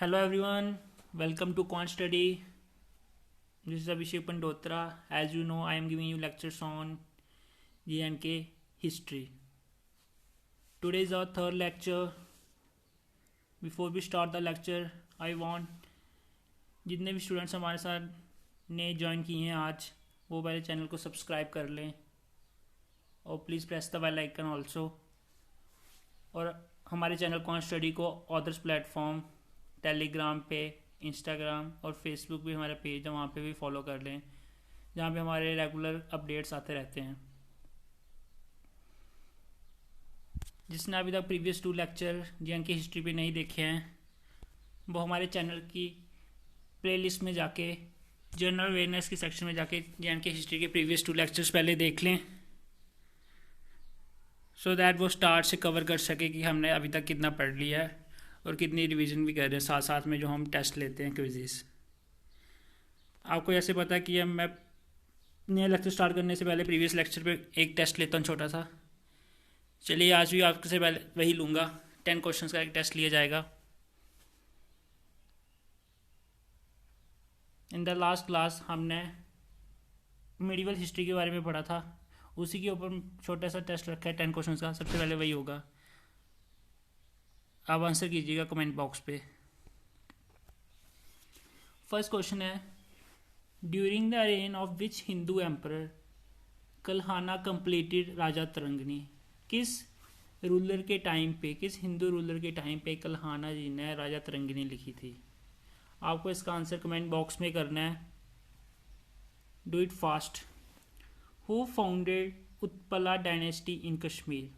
Hello everyone, welcome to Quant Study. This is Abhishek Pandotra. As you know, I am giving you lectures on J&K history. Today is our third lecture. Before we start the lecture, I want जितने भी students हमारे साथ नए join किए हैं आज, वो पहले चैनल को सब्सक्राइब कर लें और please press the bell icon also. और हमारे चैनल क्वांट स्टडी को अदर्स प्लेटफॉर्म टेलीग्राम पे, इंस्टाग्राम और फेसबुक भी हमारा पेज है, वहाँ पे भी फॉलो कर लें, जहाँ पे हमारे रेगुलर अपडेट्स आते रहते हैं। जिसने अभी तक प्रीवियस 2 लेक्चर जे&के हिस्ट्री पे नहीं देखे हैं, वो हमारे चैनल की प्लेलिस्ट में जाके जनरल अवेयरनेस की सेक्शन में जाके जे&के हिस्ट्री के प्रीवियस 2 लेक्चर्स पहले देख लें, सो दैट वो स्टार्ट से कवर कर सके कि हमने अभी तक कितना पढ़ लिया है और कितनी रिवीजन भी कर रहे हैं साथ साथ में जो हम टेस्ट लेते हैं क्विज़ेस। आपको ऐसे पता है कि अब मैं नया लेक्चर स्टार्ट करने से पहले प्रीवियस लेक्चर पे एक टेस्ट लेता हूँ छोटा सा। चलिए आज भी आपसे पहले वही लूँगा, 10 क्वेश्चंस का एक टेस्ट लिया जाएगा। इन द लास्ट क्लास हमने मेडिवल हिस्ट्री के बारे में पढ़ा था, उसी के ऊपर छोटा सा टेस्ट रखा है 10 क्वेश्चंस का। सबसे पहले वही होगा, आप आंसर कीजिएगा कमेंट बॉक्स पे। फर्स्ट क्वेश्चन है, during the reign of which Hindu emperor Kalhana completed Rajatarangini. किस रूलर के टाइम पे, किस हिंदू रूलर के टाइम पे कल्हाना जी ने राजा तरंगिनी लिखी थी? आपको इसका आंसर कमेंट बॉक्स में करना है। Do it fast. Who founded Utpala dynasty in Kashmir.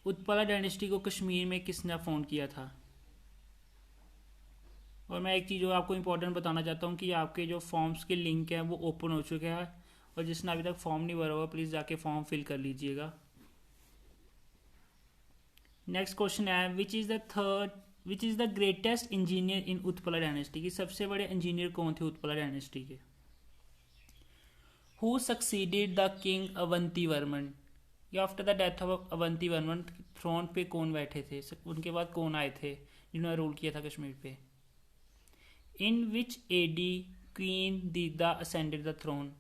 Utpala dynasty को कश्मीर में किसने फाउंड किया था? और मैं एक चीज़ जो आपको इंपॉर्टेंट बताना चाहता हूँ कि आपके जो फॉर्म्स के लिंक हैं वो ओपन हो चुके हैं, और जिसने अभी तक फॉर्म नहीं भरा हुआ प्लीज़ जाके फॉर्म फिल कर लीजिएगा। नेक्स्ट क्वेश्चन है, which is the greatest engineer in Utpala dynasty की सबसे बड़े इंजीनियर कौन थे उत्पला डायनेस्टी के? Who succeeded the king Avanti Varman. या after the death of Avanti Varman throne पे कौन बैठे थे, उनके बाद कौन आए थे जिन्होंने रूल किया था कश्मीर पे? इन विच एडी क्वीन दीदा असेंडेड द थ्रोन।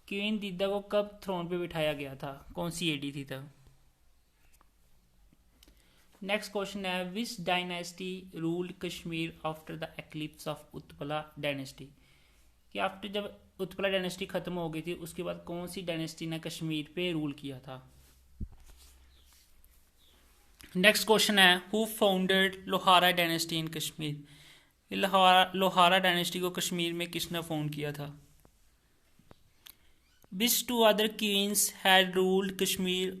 क्वीन दीदा को कब थ्रोन पे बिठाया गया था, कौन सी एडी थी तब? नेक्स्ट क्वेश्चन है, विच dynasty ruled Kashmir after the eclipse of Utpala dynasty. कि आफ्टर जब उत्पला डायनेस्टी खत्म हो गई थी उसके बाद कौन सी डायनेस्टी ने कश्मीर पे रूल किया था? नेक्स्ट क्वेश्चन है, who founded Lohara dynasty in Kashmir. Lohara dynasty को कश्मीर में किसने फाउंड किया था? Which 2 other queens had ruled Kashmir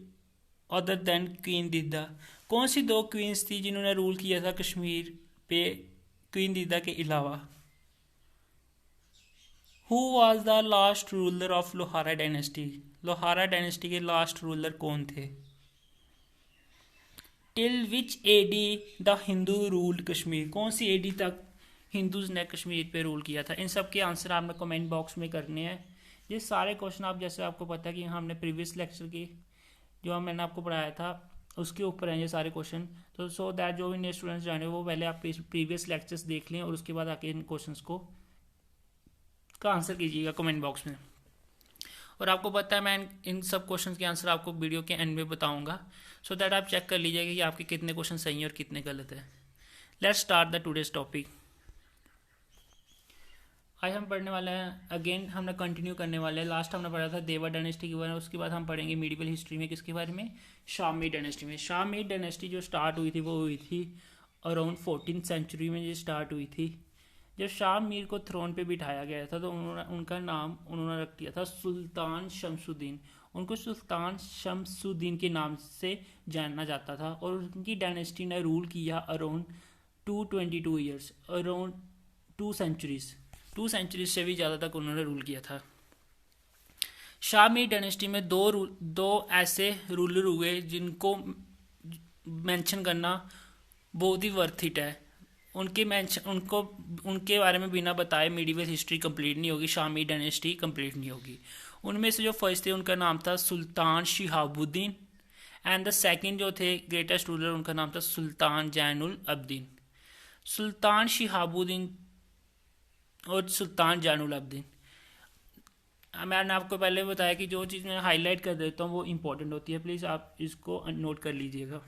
other than queen Didda. कौन सी 2 क्वींस थी जिन्होंने रूल किया था कश्मीर पे क्वीन दीदा के अलावा? Who was the last ruler of Lohara dynasty. Lohara dynasty के लास्ट रूलर कौन थे? Till which AD the Hindu ruled Kashmir. कौन सी एडी तक हिंदूज ने कश्मीर पे रूल किया था? इन सब के आंसर आपने कमेंट बॉक्स में करने हैं। ये सारे क्वेश्चन आप जैसे आपको पता है कि हमने प्रीवियस लेक्चर की जो मैंने आपको पढ़ाया था उसके ऊपर हैं ये सारे क्वेश्चन। तो सो दैट जो भी नए स्टूडेंट्स जाने वो पहले आप प्रीवियस लेक्चर्स देख लें और उसके बाद आके इन क्वेश्चंस को का आंसर कीजिएगा कमेंट बॉक्स में। और आपको पता है मैं इन सब क्वेश्चंस के आंसर आपको वीडियो के एंड में बताऊंगा, सो दैट आप चेक कर लीजिएगा कि आपके कितने क्वेश्चन सही हैं और कितने गलत हैं। Let's start the today's topic. आज हम पढ़ने वाले हैं, अगेन हमने कंटिन्यू करने वाले हैं। लास्ट हमने पढ़ा था देवा डायनेस्टी के बारे में, उसके बाद हम पढ़ेंगे मेडिवल हिस्ट्री में किसके बारे में? शाहमीर डायनेस्टी में। शाहमीर डायनेस्टी जो स्टार्ट हुई थी वो हुई थी अराउंड 14th सेंचुरी में ये स्टार्ट हुई थी। जब शाह मीर को थ्रोन पे बिठाया गया था तो उनका नाम उन्होंने रख दिया था सुल्तान शमसुद्दीन। उनको सुल्तान शमसुद्दीन के नाम से जाना जाता था और उनकी डायनेस्टी ने रूल किया अराउंड 222 ईयर्स, अराउंड 2 सेंचुरीज से भी ज़्यादा तक उन्होंने रूल किया था। शाह मीर डायनेस्टी में दो ऐसे रूलर हुए जिनको मेंशन करना बहुत ही वर्थ इट है। उनके बारे में बिना बताए मेडिवल हिस्ट्री कंप्लीट नहीं होगी, शाहमीर डायनेस्टी कंप्लीट नहीं होगी। उनमें से जो फर्स्ट थे उनका नाम था सुल्तान शिहाबुद्दीन एंड द सेकंड जो थे ग्रेटेस्ट रूलर उनका नाम था सुल्तान जैनुल अब्दीन। सुल्तान शिहाबुद्दीन और सुल्तान जैनुल अब्दीन। मैंने आपको पहले बताया कि जो चीज़ मैं हाईलाइट कर देता हूँ वो इम्पोर्टेंट होती है, प्लीज़ आप इसको नोट कर लीजिएगा।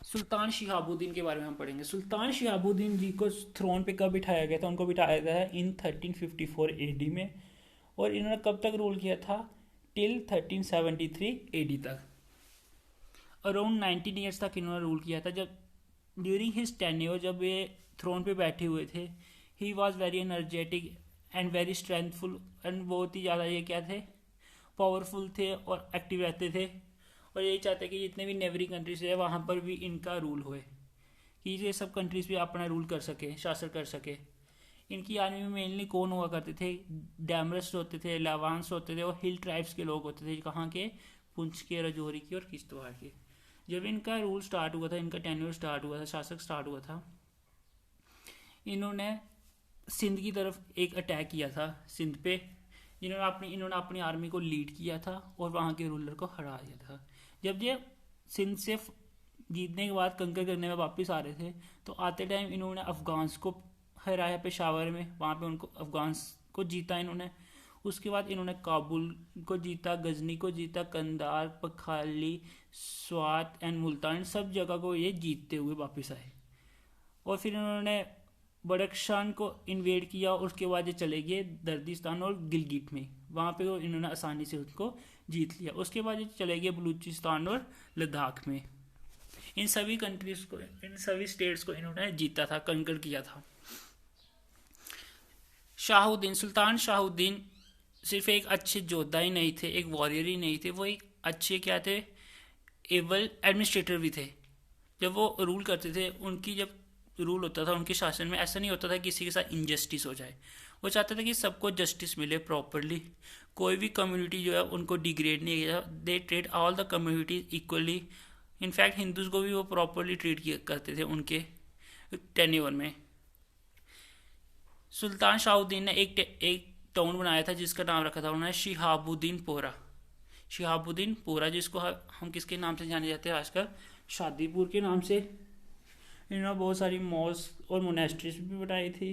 सुल्तान शिहाबुद्दीन के बारे में हम पढ़ेंगे। सुल्तान शिहाबुद्दीन जी को थ्रोन पे कब बिठाया गया था? उनको बिठाया गया है इन 1354 एडी में, और इन्होंने कब तक रूल किया था? टिल 1373 एडी तक। अराउंड 19 ईयर्स तक इन्होंने रूल किया था। जब ड्यूरिंग हिज टेन्योर, जब ये थ्रोन पे बैठे हुए थे, he was very energetic and very strengthful, and बहुत ही ज़्यादा ये क्या थे, पावरफुल थे और एक्टिव रहते थे, और यही चाहते कि जितने भी नेबरिंग कंट्रीज है वहाँ पर भी इनका रूल होए, कि ये सब कंट्रीज भी अपना रूल कर सके, शासन कर सके। इनकी आर्मी में मेनली कौन हुआ करते थे? डैमरस होते थे, लावांस होते थे, और हिल ट्राइब्स के लोग होते थे। कहाँ के? पुंछ के, राजौरी के और किश्तवाड़ के। जब इनका रूल स्टार्ट हुआ था, इनका टेन्योर स्टार्ट हुआ था, शासक स्टार्ट हुआ था, इन्होंने सिंध की तरफ एक अटैक किया था, सिंध पे। इन्होंने अपनी आर्मी को लीड किया था और वहाँ के रूलर को हरा दिया था। जब ये सिंध से जीतने के बाद कंकर करने में वापस आ रहे थे, तो आते टाइम इन्होंने अफगान्स को हराया पेशावर में, वहाँ पे उनको अफगान्स को जीता इन्होंने। उसके बाद इन्होंने काबुल को जीता, गजनी को जीता, कंधार, पखाली, स्वात एंड मुल्तान, सब जगह को ये जीतते हुए वापस आए। और फिर इन्होंने बदख्शान को इन्वेड किया, और उसके बाद ये चले गए दर्दिस्तान और गिलगिट में, वहाँ पे वो इन्होंने आसानी से उसको जीत लिया। उसके बाद ये चले गए बलूचिस्तान और लद्दाख में। इन सभी कंट्रीज को, इन सभी स्टेट्स को इन्होंने जीता था, कंकर किया था। शाहुद्दीन, सुल्तान शाहुद्दीन सिर्फ एक अच्छे योद्धा ही नहीं थे, एक वॉरियर ही नहीं थे, वो एक अच्छे क्या थे, एबल एडमिनिस्ट्रेटर भी थे। जब वो रूल करते थे, उनकी जब रूल होता था, उनके शासन में ऐसा नहीं होता था किसी के साथ इनजस्टिस हो जाए। वो चाहते थे कि सबको जस्टिस मिले प्रॉपरली, कोई भी कम्युनिटी जो है उनको डिग्रेड नहीं किया। They treat all the communities equally. In fact Hindus को भी वो प्रॉपरली ट्रीट किया करते थे उनके टेन्योर में। सुल्तान शाहुद्दीन ने एक टाउन बनाया था जिसका नाम रखा था उन्होंने शिहाबुद्दीन पोरा। शिहाबुद्दीन पोरा, जिसको हम किसके नाम से जाने जाते हैं आजकल? शादीपुर के नाम से। इन्होंने बहुत सारी मॉस्क और मोनेस्ट्रीज भी बनाई थी।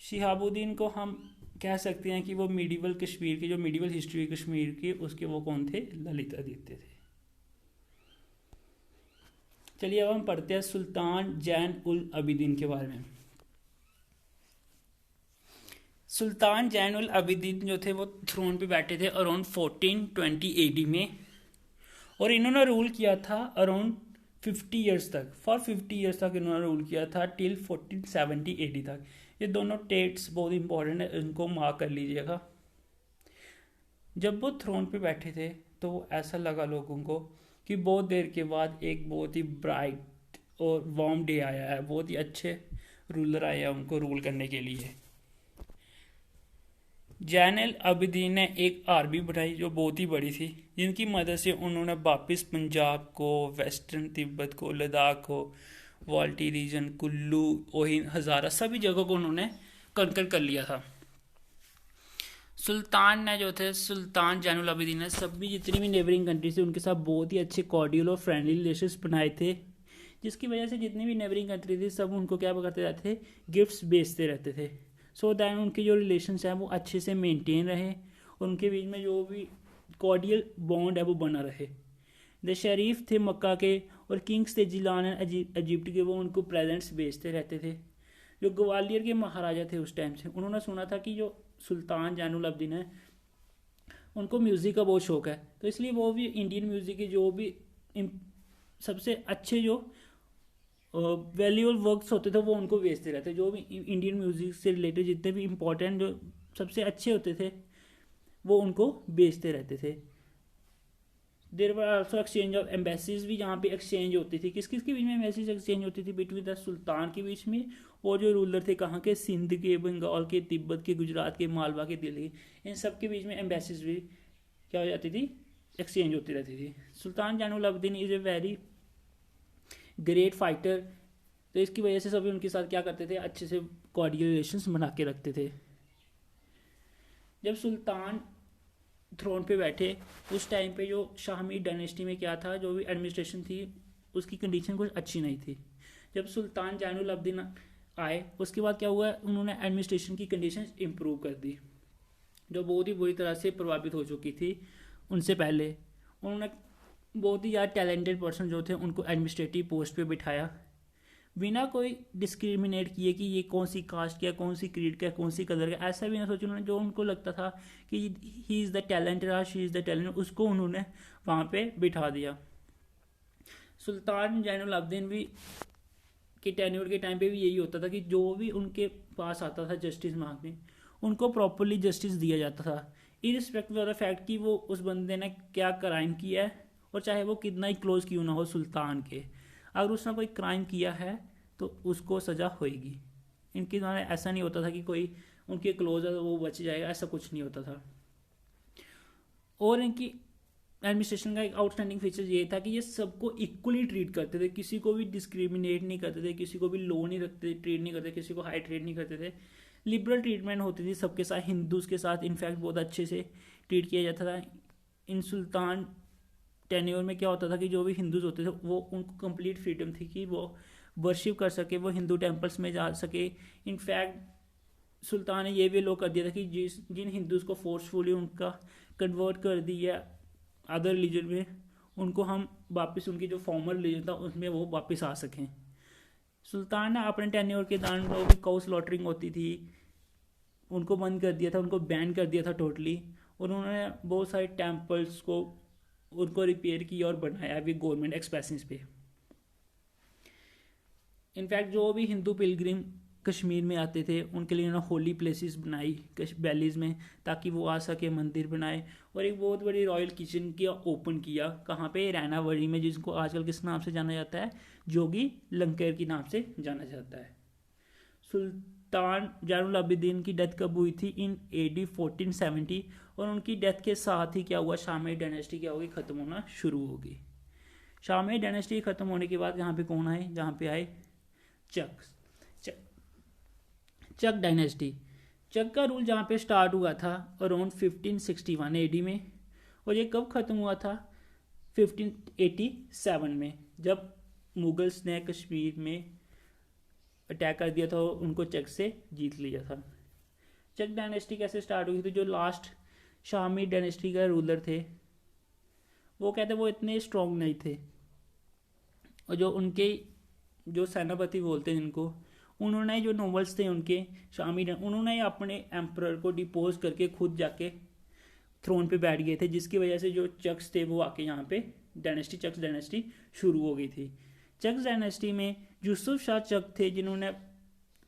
शिहाबुद्दीन को हम कह सकते हैं कि वो मिडिवल कश्मीर की, जो मिडिवल हिस्ट्री कश्मीर की, उसके वो कौन थे? ललित आदित्य थे। चलिए अब हम पढ़ते हैं सुल्तान जैन उल अबिदीन के बारे में। सुल्तान जैन उल अबिदीन जो थे वो थ्रोन पे बैठे थे अराउंड 1420 एडी में, और इन्होंने रूल किया था अराउंड 50 ईयर्स तक। फॉर 50 ईयर्स तक इन्होंने रूल किया था, टिल 1470 एडी तक। ये दोनों डेट्स बहुत इंपॉर्टेंट है, इनको मार्क कर लीजिएगा। जब वो थ्रोन पे बैठे थे तो ऐसा लगा लोगों को कि बहुत देर के बाद एक बहुत ही ब्राइट और वार्म डे आया है, बहुत ही अच्छे रूलर आए हैं उनको रूल करने के लिए। जैन उल अबिदीन ने एक आर्मी बनाई जो बहुत ही बड़ी थी, जिनकी मदद से उन्होंने वापस पंजाब को, वेस्टर्न तिब्बत को, लद्दाख को, वाल्टी रीजन, कुल्लू, ओहिन, हज़ारा, सभी जगहों को उन्होंने कंकर कर लिया था। सुल्तान ने जो थे, सुल्तान जैन उल अबिदीन ने सभी जितनी भी नेबरिंग कंट्री थी उनके साथ बहुत ही अच्छे कॉर्डियल और फ्रेंडली रिलेशंस बनाए थे, जिसकी वजह से जितनी भी नेबरिंग कंट्री थी सब उनको क्या करते रहते थे? गिफ्ट्स बेचते रहते थे। सो दैट उनके जो रिलेशंस हैं वो अच्छे से मेंटेन रहे, और उनके बीच में जो भी कॉर्डियल बॉन्ड है वो बना रहे। द शरीफ थे मक्का के, और किंग्स थे जिलान इजिप्ट के, वो उनको प्रेजेंट्स बेचते रहते थे। जो ग्वालियर के महाराजा थे उस टाइम से, उन्होंने सुना था कि जो सुल्तान जैन उल अबिदीन है उनको म्यूज़िक का बहुत शौक है, तो इसलिए वो भी इंडियन म्यूज़िक के जो भी सबसे अच्छे जो वैल्यूएबल वर्क्स होते थे वो उनको बेचते रहते। जो भी इंडियन म्यूज़िक से रिलेटेड जितने भी इम्पोर्टेंट जो सबसे अच्छे होते थे वो उनको बेचते रहते थे। There were also exchange of embassies भी, जहाँ पे एक्सचेंज होती थी। किस किस के बीच में एम्बेसीज एक्सचेंज होती थी? बिटवीन द सुल्तान के बीच में, और जो रूलर थे कहाँ के? सिंध के, बंगाल के, तिब्बत के, गुजरात के, मालवा के, दिल्ली, इन सब के बीच में एम्बेसीज भी क्या हो जाती थी? एक्सचेंज होती रहती थी। Sultan Zain ul Abidin is a very great fighter, तो इसकी वजह से सभी उनके साथ क्या करते थे? अच्छे से कॉर्डियल रिलेशंस बना के रखते थे। जब सुल्तान थ्रोन पे बैठे उस टाइम पे जो शाहमीर डायनेस्टी में क्या था, जो भी एडमिनिस्ट्रेशन थी उसकी कंडीशन कुछ अच्छी नहीं थी। जब सुल्तान जैनुल अब्दीन आए उसके बाद क्या हुआ, उन्होंने एडमिनिस्ट्रेशन की कंडीशन इम्प्रूव कर दी, जो बहुत ही बुरी तरह से प्रभावित हो चुकी थी उनसे पहले। उन्होंने बहुत ही ज़्यादा टैलेंटेड पर्सन जो थे उनको एडमिनिस्ट्रेटिव पोस्ट पे बिठाया, बिना कोई डिस्क्रिमिनेट किए कि ये कौन सी कास्ट का, कौन सी क्रीड का, कौन सी कलर का, ऐसा भी ना सोचा उन्होंने। जो उनको लगता था कि ही इज़ द टैलेंटेड और शी इज़ द टैलेंट, उसको उन्होंने वहाँ पे बिठा दिया। सुल्तान जैनुल अब्दीन भी के टेन्योर के टाइम पे भी यही होता था कि जो भी उनके पास आता था जस्टिस मांगने, उनको प्रॉपरली जस्टिस दिया जाता था, इरिस्पेक्टिव ऑफ द फैक्ट कि वो उस बंदे ने क्या क्राइम किया है, और चाहे वो कितना ही क्लोज क्यों ना हो सुल्तान के, अगर उसने कोई क्राइम किया है तो उसको सज़ा होएगी। इनके द्वारा ऐसा नहीं होता था कि कोई उनके क्लोज है तो वो बच जाएगा, ऐसा कुछ नहीं होता था। और इनकी एडमिनिस्ट्रेशन का एक आउटस्टैंडिंग फीचर ये था कि ये सबको इक्वली ट्रीट करते थे, किसी को भी डिस्क्रिमिनेट नहीं करते थे, किसी को भी लो नहीं रखते, ट्रीट नहीं करते, किसी को हाई ट्रीट नहीं करते थे। लिबरल ट्रीटमेंट होती थी सबके साथ, हिंदूज के साथ इनफैक्ट बहुत अच्छे से ट्रीट किया जाता था। इन सुल्तान टेन्योर में क्या होता था कि जो भी हिंदूज होते थे वो उनको कंप्लीट फ्रीडम थी कि वो वर्शिप कर सके, वो हिंदू टेम्पल्स में जा सके। इनफैक्ट सुल्तान ने ये भी लो कर दिया था कि जिन हिंदूज को फोर्सफुली उनका कन्वर्ट कर दिया अदर रिलीजन में, उनको हम वापस उनकी जो फॉर्मल रिलीजन था उसमें वो वापस आ सकें। सुल्तान ने अपने टेन्योर के दौरान जो भी काउ स्लॉटरिंग होती थी उनको बंद कर दिया था, उनको बैन कर दिया था टोटली। और उन्होंने बहुत सारे टेम्पल्स को उनको रिपेयर किया और बनाया भी गवर्नमेंट एक्सपेंसेस पे। इनफैक्ट जो भी हिंदू पिलग्रिम कश्मीर में आते थे उनके लिए उन्होंने होली प्लेसेस बनाई वैलीज़ में, ताकि वो आ सके, मंदिर बनाए। और एक बहुत बड़ी रॉयल किचन की ओपन किया, कहाँ पे, रैनावरी में, जिसको आजकल किस नाम से जाना जाता है, जोगी लंकेर के नाम से जाना जाता है। सुल्तान जैनुल अब्दीन की डेथ कब हुई थी? इन AD 1470। और उनकी डेथ के साथ ही क्या हुआ, शामी डायनेस्टी क्या होगी, ख़त्म होना शुरू होगी। शामी डायनेस्टी ख़त्म होने के बाद यहाँ पे कौन आए, जहाँ पे आए चक डायनेस्टी। चक का रूल जहाँ पे स्टार्ट हुआ था अराउंड 1561 AD में, और ये कब ख़त्म हुआ था, 1587 में, जब मुगल्स ने कश्मीर में अटैक कर दिया था, उनको चक से जीत लिया था। चक डायनेस्टी कैसे स्टार्ट हुई थी? जो लास्ट शामी डायनेस्टी का रूलर थे वो कहते वो इतने स्ट्रॉन्ग नहीं थे, और जो उनके जो सेनापति बोलते हैं जिनको, उन्होंने जो नोबल्स थे उनके शामी, उन्होंने अपने एम्परर को डिपोज करके खुद जाके थ्रोन पे बैठ गए थे, जिसकी वजह से जो चक्स थे वो आके यहाँ पे डायनेस्टी, चक्स डायनेस्टी शुरू हो गई थी। चक्स डायनेस्टी में यूसुफ शाह चक थे जिन्होंने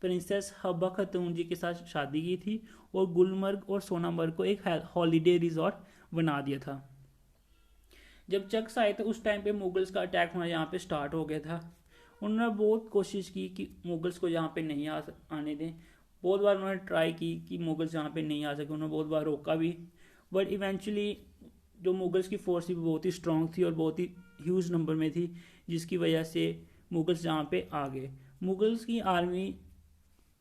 प्रिंसेस हब्बा खातून जी के साथ शादी की थी और गुलमर्ग और सोनामर्ग को एक हॉलीडे रिजॉर्ट बना दिया था। जब चक्स आए थे उस टाइम पे मुगल्स का अटैक होना यहाँ पे स्टार्ट हो गया था। उन्होंने बहुत कोशिश की कि मुगल्स को यहाँ पे नहीं आने दें, बहुत बार उन्होंने ट्राई की कि मुगल्स यहाँ पे नहीं आ सके, उन्होंने बहुत बार रोका भी, बट इवेंचुअली जो मुगल्स की फोर्स थी बहुत ही स्ट्रॉन्ग थी और बहुत ही ह्यूज नंबर में थी, जिसकी वजह से मुगल्स यहाँ पे आ गए। मुगल्स की आर्मी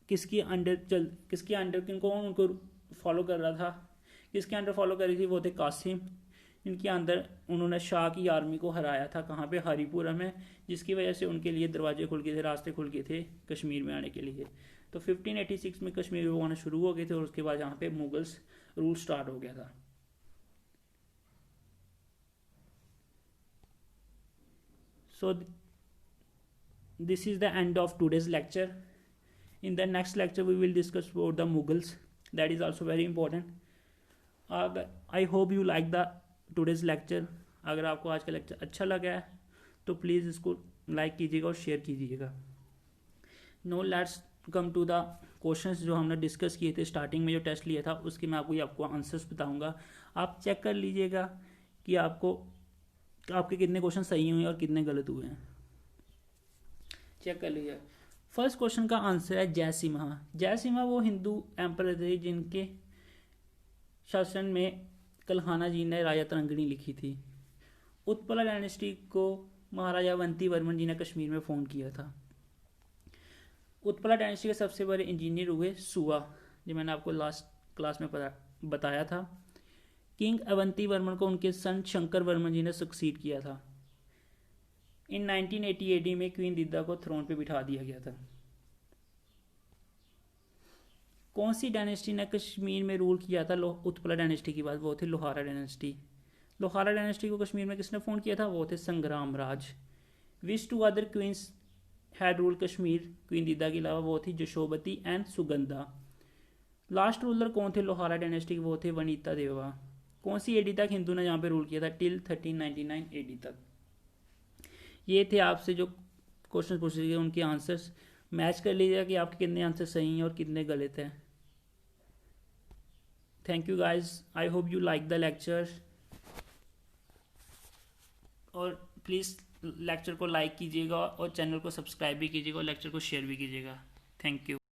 किसके अंडर किनको उनको फॉलो कर रहा था, किसके अंडर फॉलो कर रही थी, वो थे कासिम। इनके अंदर उन्होंने शाह की आर्मी को हराया था, कहाँ पे, हरिपुरा में, जिसकी वजह से उनके लिए दरवाजे खुल गए थे, रास्ते खुल गए थे कश्मीर में आने के लिए। तो 1586 में कश्मीर वो आना शुरू हो गए थे और उसके बाद यहाँ पे मुगल्स रूल स्टार्ट हो गया था। So this is the end of today's lecture. In the next lecture we will discuss about the Mughals. That is also very important. I hope you like the today's lecture. अगर आपको आज का lecture अच्छा लगा है तो please इसको like कीजिएगा और शेयर कीजिएगा। Now let's come to the questions जो हमने डिस्कस किए थे स्टार्टिंग में, जो टेस्ट लिया था उसके मैं आपको आंसर्स बताऊंगा। आप चेक कर लीजिएगा कि आपके कितने क्वेश्चन सही हुए और कितने गलत हुए हैं, चेक कर लीजिए। फर्स्ट क्वेश्चन का आंसर है जयसिम्हा। जयसिम्हा वो हिंदू एम्परर थे जिनके शासन में कल्हाना जी ने राजा तरंगिणी लिखी थी। उत्पला डायनेस्टी को महाराजा अवंती वर्मन जी ने कश्मीर में फोन किया था। उत्पला डायनेस्टी के सबसे बड़े इंजीनियर हुए सुआ, जो मैंने आपको लास्ट क्लास में बताया था। किंग अवंती वर्मन को उनके सन शंकर वर्मन जी ने सक्सीड किया था। इन 1980 AD में क्वीन दिद्दा को थ्रोन पे बिठा दिया गया था। कौन सी डायनेस्टी ने कश्मीर में रूल किया था उत्पला डायनेस्टी की बात? वो थे लोहारा डायनेस्टी। लोहारा डायनेस्टी को कश्मीर में किसने फाउंड किया था? वो थे Sangram Raj. Which two other queens had rule Kashmir queen Didda के अलावा? वो थी Yashovati and Sugandha. Last ruler कौन थे लोहारा डायनेस्टी के? वो थे वनीता देवा। कौन सी एडी तक हिंदू ने यहाँ पे रूल किया था? टिल 1399 एडी तक। ये थे आपसे जो क्वेश्चन पूछे गए, उनके आंसर्स मैच कर लीजिएगा कि आपके कितने आंसर सही हैं और कितने गलत हैं। Thank you guys, I hope you like the lecture, और प्लीज़ लेक्चर को लाइक कीजिएगा और चैनल को सब्सक्राइब भी कीजिएगा और लेक्चर को शेयर भी कीजिएगा। Thank you.